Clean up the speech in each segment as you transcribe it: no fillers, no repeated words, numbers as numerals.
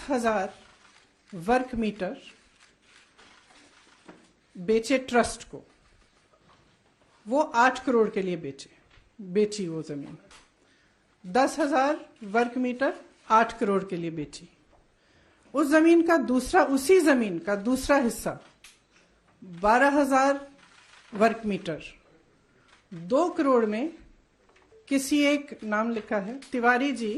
10,000 वर्ग मीटर बेचे ट्रस्ट को, वो 8 करोड़ के लिए बेची वो जमीन। 10,000 वर्ग मीटर 8 करोड़ के लिए बेची। उस जमीन का उसी जमीन का दूसरा हिस्सा 12,000 वर्ग मीटर 2 करोड़ में किसी एक, नाम लिखा है तिवारी जी,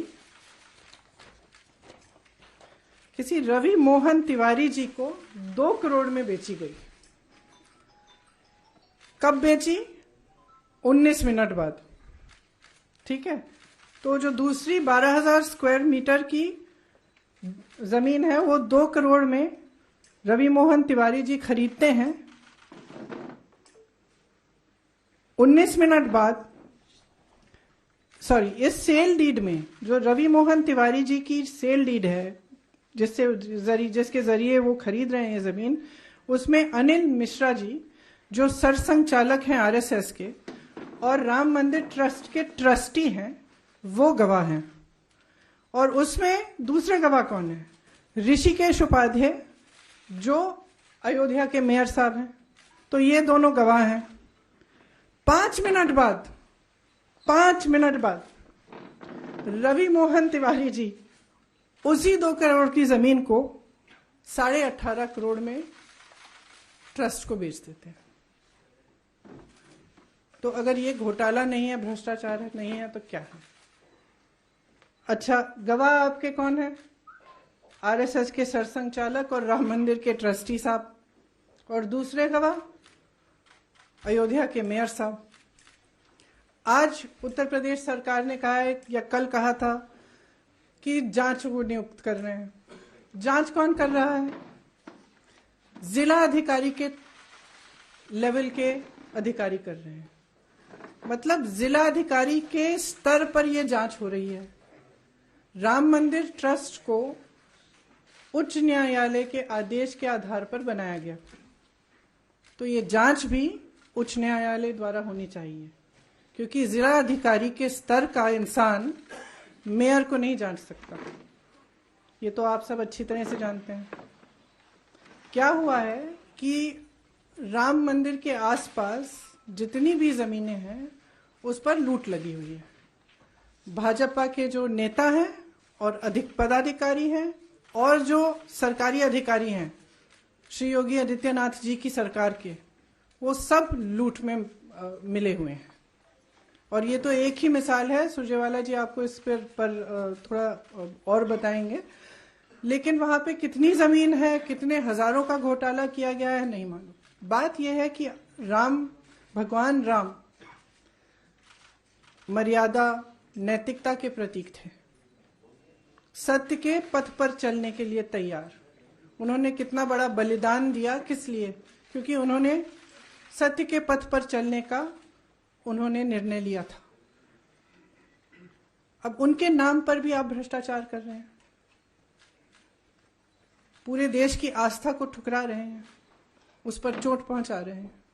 किसी रवि मोहन तिवारी जी को 2 करोड़ में बेची गई। कब बेची? 19 मिनट बाद। ठीक है, तो जो दूसरी 12,000 स्क्वायर मीटर की जमीन है वो 2 करोड़ में रवि मोहन तिवारी जी खरीदते हैं। 19 मिनट बाद, इस सेल डीड में, जो रवि मोहन तिवारी जी की सेल डीड है, जिसके जरिए वो खरीद रहे हैं ये जमीन, उसमें अनिल मिश्रा जी, जो सरसंघ चालक हैं आरएसएस के और राम मंदिर ट्रस्ट के ट्रस्टी हैं, वो गवाह हैं। और उसमें दूसरे गवाह कौन है? ऋषिकेश उपाध्याय, जो अयोध्या के मेयर साहब हैं। तो ये दोनों गवाह हैं। 5 मिनट बाद रवि मोहन तिवारी जी उसी 2 करोड़ की जमीन को 18.5 करोड़ में ट्रस्ट को बेच देते हैं। तो अगर ये घोटाला नहीं है, भ्रष्टाचार नहीं है, तो क्या है? अच्छा, गवाह आपके कौन है? आरएसएस के सरसंघ चालक और राम मंदिर के ट्रस्टी साहब। और दूसरे गवाह अयोध्या के मेयर साहब। आज उत्तर प्रदेश सरकार ने कहा है, या कल कहा था, कि जांच को नियुक्त कर रहे हैं। जांच कौन कर रहा है? जिला अधिकारी के लेवल के अधिकारी कर रहे हैं। मतलब जिला अधिकारी के स्तर पर यह जांच हो रही है। राम मंदिर ट्रस्ट को उच्च न्यायालय के आदेश के आधार पर बनाया गया, तो ये जांच भी उच्च न्यायालय द्वारा होनी चाहिए, क्योंकि जिला अधिकारी के स्तर का इंसान मेयर को नहीं जांच सकता। ये तो आप सब अच्छी तरह से जानते हैं। क्या हुआ है कि राम मंदिर के आसपास जितनी भी जमीनें हैं उस पर लूट लगी हुई है। भाजपा के जो नेता हैं और अधिक पदाधिकारी हैं और जो सरकारी अधिकारी हैं श्री योगी आदित्यनाथ जी की सरकार के, वो सब लूट में मिले हुए हैं। और ये तो एक ही मिसाल है, सुरजेवाला जी आपको इस पर थोड़ा और बताएंगे। लेकिन वहां पे कितनी जमीन है, कितने हजारों का घोटाला किया गया है, नहीं मालूम। बात यह है कि भगवान राम मर्यादा, नैतिकता के प्रतीक थे। सत्य के पथ पर चलने के लिए तैयार। उन्होंने कितना बड़ा बलिदान दिया, किस लिए? क्योंकि उन्होंने सत्य के पथ पर चलने का उन्होंने निर्णय लिया था। अब उनके नाम पर भी आप भ्रष्टाचार कर रहे हैं, पूरे देश की आस्था को ठुकरा रहे हैं, उस पर चोट पहुंचा रहे हैं।